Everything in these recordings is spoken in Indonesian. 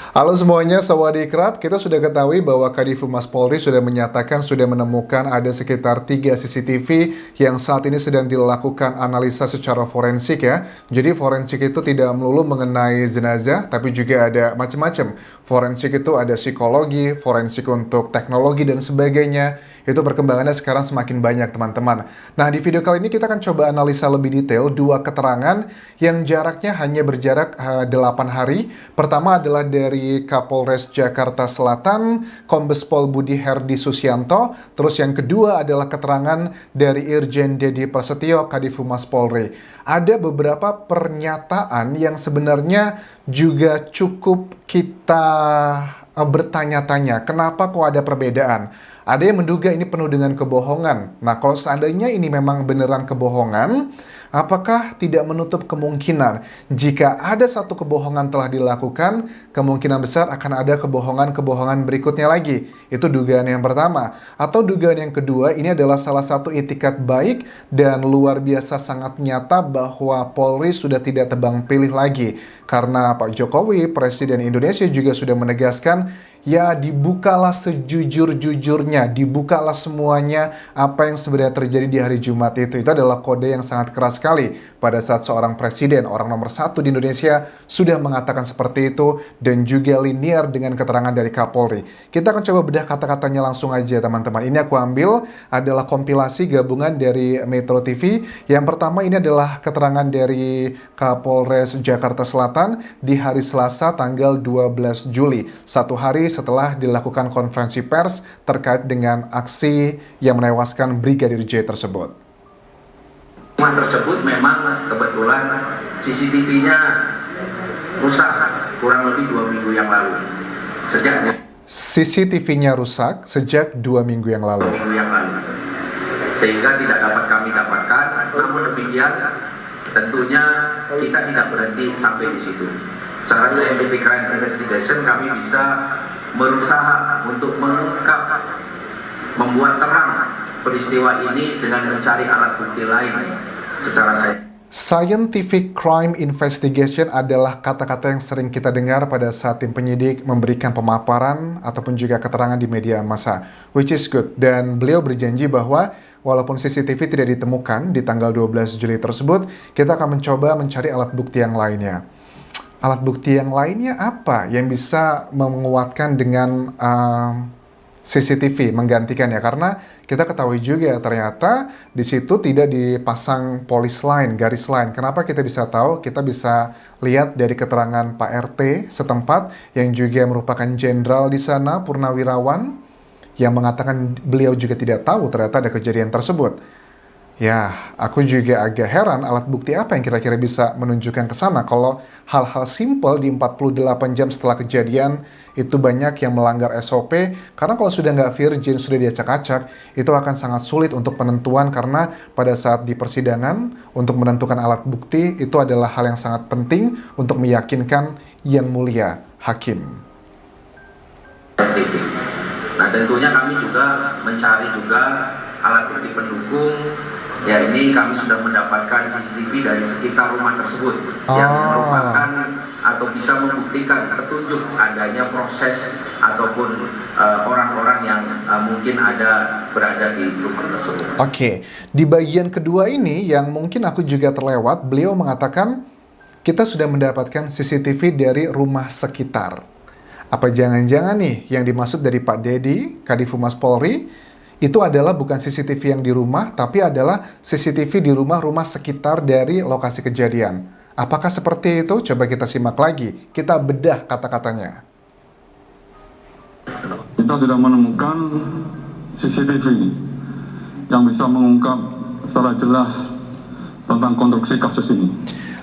Halo semuanya, sawadee-krap. Kita sudah ketahui bahwa Kadif Humas Polri sudah menyatakan sudah menemukan ada sekitar 3 CCTV yang saat ini sedang dilakukan analisa secara forensik ya. Jadi forensik itu tidak melulu mengenai jenazah, tapi juga ada macam-macam. Forensik itu ada psikologi, forensik untuk teknologi dan sebagainya. Itu perkembangannya sekarang semakin banyak teman-teman. Nah di video kali ini kita akan coba analisa lebih detail dua keterangan yang jaraknya hanya berjarak 8 hari. Pertama adalah dari Kapolres Jakarta Selatan, Kombes Pol Budi Herdi Susianto. Terus yang kedua adalah keterangan dari Irjen Dedi Prasetyo, Kadif Humas Polri. Ada beberapa pernyataan yang sebenarnya juga cukup kita bertanya-tanya, kenapa kok ada perbedaan? Ada yang menduga ini penuh dengan kebohongan. Nah, kalau seandainya ini memang beneran kebohongan, apakah tidak menutup kemungkinan jika ada satu kebohongan telah dilakukan, kemungkinan besar akan ada kebohongan-kebohongan berikutnya lagi. Itu dugaan yang pertama. Atau dugaan yang kedua, ini adalah salah satu itikat baik dan luar biasa sangat nyata bahwa Polri sudah tidak tebang pilih lagi. Karena Pak Jokowi, Presiden Indonesia juga sudah menegaskan, ya dibukalah sejujur-jujurnya, dibukalah semuanya apa yang sebenarnya terjadi di hari Jumat itu. Itu adalah kode yang sangat keras sekali pada saat seorang presiden, orang nomor 1 di Indonesia sudah mengatakan seperti itu dan juga linear dengan keterangan dari Kapolri. Kita akan coba bedah kata-katanya langsung aja teman-teman. Ini aku ambil adalah kompilasi gabungan dari Metro TV. Yang pertama ini adalah keterangan dari Kapolres Jakarta Selatan di hari Selasa tanggal 12 Juli. Satu hari setelah dilakukan konferensi pers terkait dengan aksi yang menewaskan Brigadir J tersebut. Rumah tersebut memang kebetulan CCTV-nya rusak kurang lebih 2 minggu yang lalu. CCTV-nya rusak sejak 2 minggu yang lalu. Sehingga tidak dapat kami dapatkan. Namun demikian, tentunya kita tidak berhenti sampai di situ. Secara scientific crime investigation kami bisa berusaha untuk mengungkap, membuat terang peristiwa ini dengan mencari alat bukti lain secara Scientific crime investigation adalah kata-kata yang sering kita dengar pada saat tim penyidik memberikan pemaparan ataupun juga keterangan di media massa, which is good. Dan beliau berjanji bahwa walaupun CCTV tidak ditemukan di tanggal 12 Juli tersebut, kita akan mencoba mencari alat bukti yang lainnya. Alat bukti yang lainnya apa yang bisa menguatkan dengan CCTV menggantikannya, karena kita ketahui juga ternyata di situ tidak dipasang polis line, garis line. Kenapa kita bisa tahu? Kita bisa lihat dari keterangan Pak RT setempat yang juga merupakan jenderal di sana, purnawirawan, yang mengatakan beliau juga tidak tahu ternyata ada kejadian tersebut. Ya, aku juga agak heran alat bukti apa yang kira-kira bisa menunjukkan ke sana kalau hal-hal simpel di 48 jam setelah kejadian itu banyak yang melanggar SOP, karena kalau sudah nggak virgin, sudah diacak-acak, itu akan sangat sulit untuk penentuan karena pada saat di persidangan untuk menentukan alat bukti itu adalah hal yang sangat penting untuk meyakinkan yang mulia hakim. Nah tentunya kami juga mencari juga alat bukti pendukung. Ya ini kami sudah mendapatkan CCTV dari sekitar rumah tersebut yang merupakan atau bisa membuktikan petunjuk adanya proses ataupun orang-orang yang mungkin berada di rumah tersebut. Oke, di bagian kedua ini yang mungkin aku juga terlewat, beliau mengatakan kita sudah mendapatkan CCTV dari rumah sekitar. Apa jangan-jangan nih yang dimaksud dari Pak Dedi, Kadif Humas Polri, itu adalah bukan CCTV yang di rumah, tapi adalah CCTV di rumah-rumah sekitar dari lokasi kejadian. Apakah seperti itu? Coba kita simak lagi. Kita bedah kata-katanya. Kita sudah menemukan CCTV yang bisa mengungkap secara jelas tentang konstruksi kasus ini.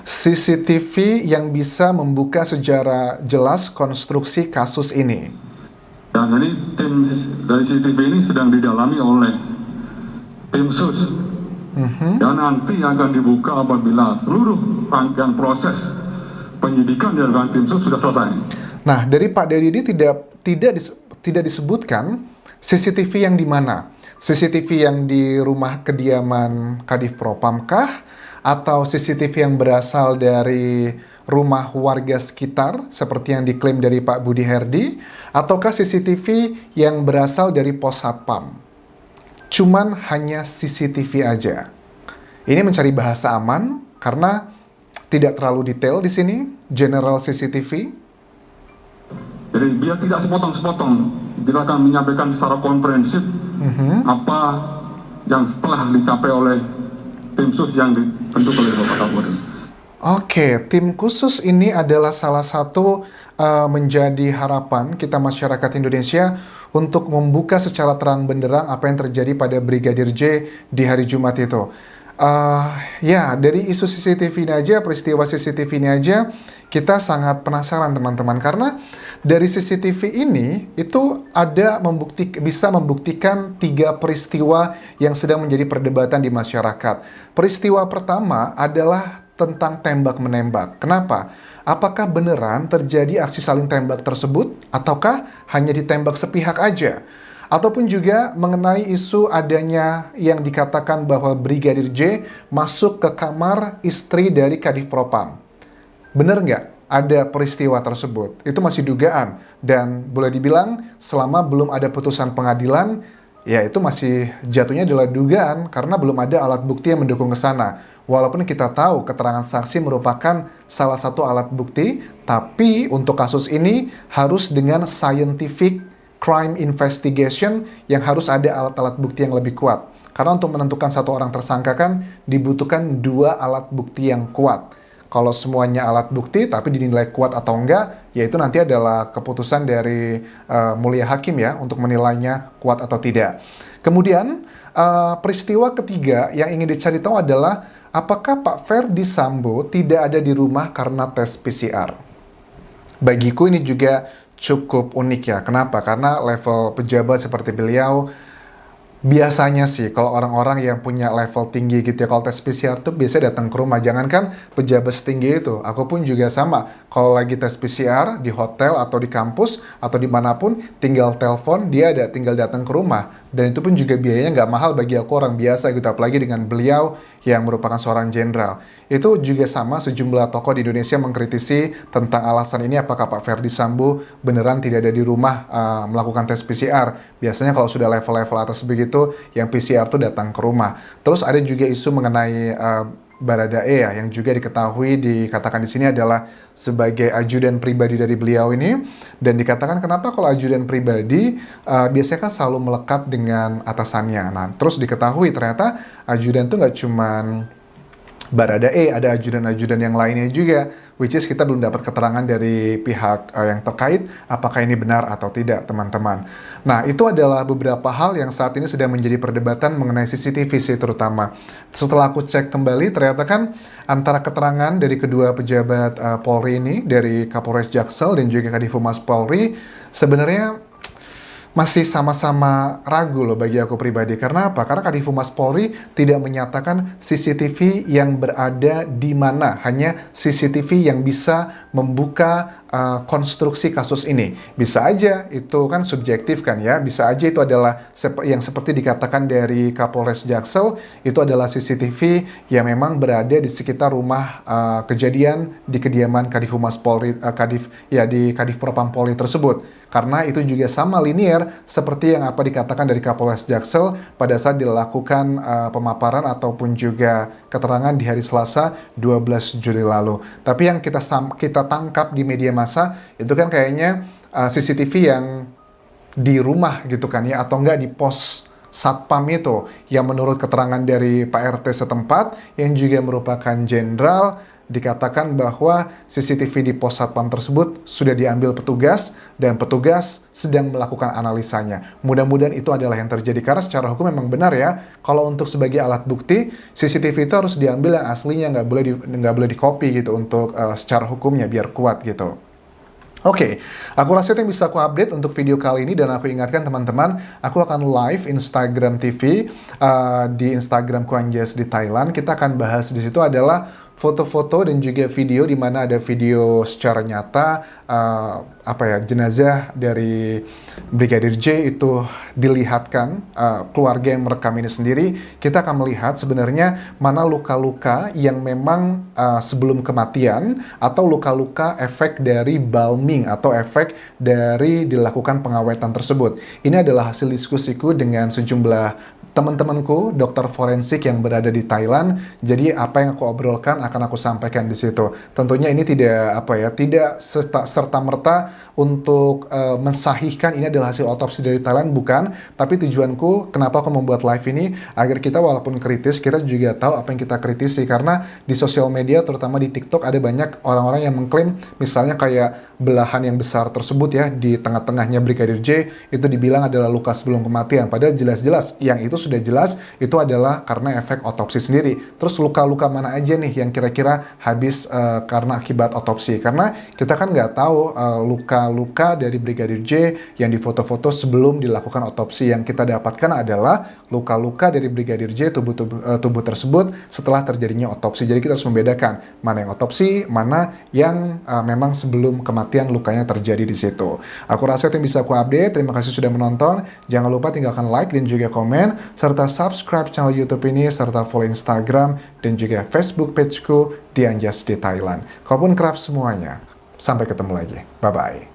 CCTV yang bisa membuka secara jelas konstruksi kasus ini. Dan jadi tim dari CCTV ini sedang didalami oleh tim sus. Dan nanti akan dibuka apabila seluruh rangkaian proses penyidikan dilakukan tim sus sudah selesai. Nah, dari Pak Dedi tidak disebutkan CCTV yang di mana? CCTV yang di rumah kediaman Kadif Propam kah? Atau CCTV yang berasal dari rumah warga sekitar seperti yang diklaim dari Pak Budi Herdi, ataukah CCTV yang berasal dari pos satpam? Cuman hanya CCTV aja. Ini mencari bahasa aman karena tidak terlalu detail di sini, general CCTV. Jadi biar tidak sepotong-sepotong, kita akan menyampaikan secara komprehensif apa yang setelah dicapai oleh tim sus yang dibentuk oleh Bapak Kapolri. Oke, tim khusus ini adalah salah satu menjadi harapan kita masyarakat Indonesia untuk membuka secara terang benderang apa yang terjadi pada Brigadir J di hari Jumat itu. Ya, dari isu CCTV ini aja, peristiwa CCTV ini aja, kita sangat penasaran teman-teman. Karena dari CCTV ini, itu bisa membuktikan 3 peristiwa yang sedang menjadi perdebatan di masyarakat. Peristiwa pertama adalah tentang tembak-menembak. Kenapa? Apakah beneran terjadi aksi saling tembak tersebut? Ataukah hanya ditembak sepihak aja? Ataupun juga mengenai isu adanya yang dikatakan bahwa Brigadir J masuk ke kamar istri dari Kadif Propam. Bener nggak ada peristiwa tersebut? Itu masih dugaan. Dan boleh dibilang selama belum ada putusan pengadilan, ya itu masih jatuhnya adalah dugaan karena belum ada alat bukti yang mendukung ke sana. Walaupun kita tahu keterangan saksi merupakan salah satu alat bukti, tapi untuk kasus ini harus dengan scientific crime investigation yang harus ada alat-alat bukti yang lebih kuat. Karena untuk menentukan satu orang tersangka kan dibutuhkan 2 alat bukti yang kuat. Kalau semuanya alat bukti tapi dinilai kuat atau enggak, ya itu nanti adalah keputusan dari mulia hakim ya untuk menilainya kuat atau tidak. Kemudian peristiwa ketiga yang ingin dicari tahu adalah apakah Pak Ferdi Sambo tidak ada di rumah karena tes PCR. Bagiku ini juga cukup unik ya. Kenapa? Karena level pejabat seperti beliau biasanya sih kalau orang-orang yang punya level tinggi gitu ya, kalau tes PCR tuh biasanya datang ke rumah. Jangankan pejabat setinggi itu, aku pun juga sama. Kalau lagi tes PCR di hotel atau di kampus atau dimanapun, tinggal telepon, dia tinggal datang ke rumah. Dan itu pun juga biayanya nggak mahal bagi aku orang biasa gitu, apalagi dengan beliau yang merupakan seorang jenderal. Itu juga sama, sejumlah tokoh di Indonesia mengkritisi tentang alasan ini, apakah Pak Ferdi Sambo beneran tidak ada di rumah melakukan tes PCR. Biasanya kalau sudah level-level atas begitu, yang PCR tuh datang ke rumah. Terus ada juga isu mengenai Baradae ya, yang juga dikatakan di sini adalah sebagai ajudan pribadi dari beliau ini. Dan dikatakan kenapa kalau ajudan pribadi biasanya kan selalu melekat dengan atasannya. Nah, terus diketahui ternyata ajudan tuh nggak cuman Baradae, ada ajudan-ajudan yang lainnya juga, which is kita belum dapat keterangan dari pihak yang terkait apakah ini benar atau tidak, teman-teman. Nah, itu adalah beberapa hal yang saat ini sedang menjadi perdebatan mengenai CCTV sih terutama. Setelah aku cek kembali, ternyata kan antara keterangan dari kedua pejabat Polri ini, dari Kapolres Jaksel dan juga Kadif Humas Polri, sebenarnya masih sama-sama ragu loh bagi aku pribadi. Karena apa? Karena Kadif Humas Polri tidak menyatakan CCTV yang berada di mana. Hanya CCTV yang bisa membuka konstruksi kasus ini. Bisa aja itu kan subjektif kan ya. Bisa aja itu adalah yang seperti dikatakan dari Kapolres Jaksel, itu adalah CCTV yang memang berada di sekitar rumah kejadian di kediaman Kadif Humas Polri, di Kadif Propam Polri tersebut. Karena itu juga sama linear seperti yang apa dikatakan dari Kapolres Jaksel pada saat dilakukan pemaparan ataupun juga keterangan di hari Selasa 12 Juli lalu. Tapi yang kita tangkap di media massa itu kan kayaknya CCTV yang di rumah gitu kan ya, atau enggak di pos satpam itu, yang menurut keterangan dari Pak RT setempat yang juga merupakan jenderal, dikatakan bahwa CCTV di pos satpam tersebut sudah diambil petugas dan petugas sedang melakukan analisanya. Mudah-mudahan itu adalah yang terjadi, karena secara hukum memang benar ya, kalau untuk sebagai alat bukti CCTV itu harus diambil yang aslinya, nggak boleh di-copy gitu untuk secara hukumnya biar kuat gitu. Oke, aku rasa itu yang bisa aku update untuk video kali ini, dan aku ingatkan teman-teman, aku akan live Instagram TV di Instagram Kuanjas di Thailand. Kita akan bahas di situ adalah foto-foto dan juga video di mana ada video secara nyata jenazah dari Brigadir J itu dilihatkan, keluarga yang merekam ini sendiri. Kita akan melihat sebenarnya mana luka-luka yang memang sebelum kematian atau luka-luka efek dari balming atau efek dari dilakukan pengawetan tersebut. Ini adalah hasil diskusiku dengan sejumlah teman-temanku dokter forensik yang berada di Thailand. Jadi apa yang aku obrolkan akan aku sampaikan di situ. Tentunya ini tidak serta-merta untuk mensahihkan ini adalah hasil otopsi dari Thailand, bukan. Tapi tujuanku kenapa aku membuat live ini agar kita walaupun kritis, kita juga tahu apa yang kita kritisi, karena di sosial media terutama di TikTok ada banyak orang-orang yang mengklaim misalnya kayak belahan yang besar tersebut ya di tengah-tengahnya Brigadir J itu dibilang adalah luka sebelum kematian, padahal jelas-jelas yang itu sudah jelas itu adalah karena efek otopsi sendiri. Terus luka-luka mana aja nih yang kira-kira habis karena akibat otopsi? Karena kita kan nggak tahu luka-luka dari Brigadir J yang di foto-foto sebelum dilakukan otopsi. Yang kita dapatkan adalah luka-luka dari Brigadir J tubuh tersebut setelah terjadinya otopsi. Jadi kita harus membedakan mana yang otopsi, mana yang memang sebelum kematian lukanya terjadi di situ. Aku rasa itu yang bisa aku update. Terima kasih sudah menonton. Jangan lupa tinggalkan like dan juga komen, serta subscribe channel YouTube ini, serta follow Instagram dan juga Facebook pageku di Anjas di Thailand. Kaupun kerap semuanya. Sampai ketemu lagi. Bye-bye.